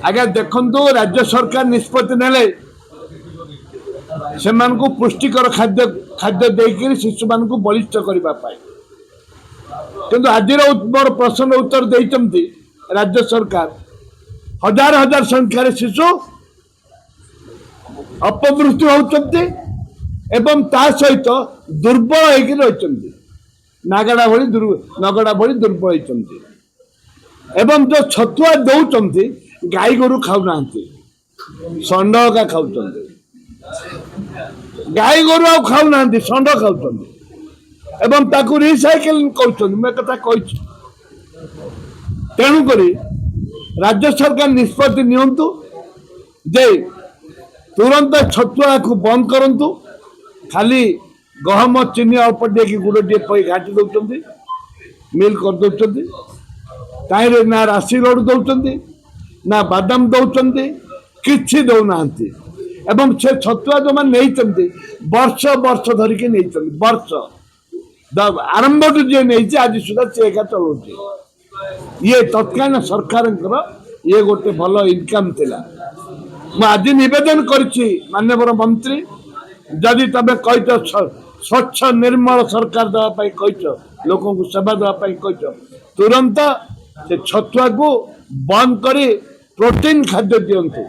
आज्ञा देखु राज्य सरकार निष्पत्ति नेले से पुष्टिकर खाद्य खाद्य देकर शिशु मान बलिष्ठ करने किंतु आज मोर प्रश्न उत्तर देते राज्य सरकार हजार हजार संख्यार शिशु अपमृत्यु होती एवं ता सहित दुर्बल होती नागड़ा भली नगड़ा भली दुर्बल होती एवं जो छतुआ दौरान गाई गोरु खाऊना षंड का खाऊ गाई गोरु आ खाऊना षंड खाऊ एवं ताकू रिसाइकिल कर तेणुक राज्य सरकार निष्पत्ति नियंतु जे तुरंत छतुआ को बंद करंतु खाली गहम चीनी अल्प टे गुड़ टे पई घाटी दौरान मिल कर दौरान ताइरे ना राशि लोड दौरान ना बादाम दौरान किसी दौना एवं से छतुआ जो मैंने वर्ष वर्ष धरिक वर्ष आरंभ जी नहीं आज सुधा से एका चलाऊ ये तत्कालीन सरकार ये गोटे भल इनकम थिला आज निवेदन करी माननीय मंत्री जदि तबे कह स्वच्छ निर्मल सरकार देवाई कह लोक सेवा देवाई कह तुरंत से छतुआ को बंद कर प्रोटीन खाद्य दिंतु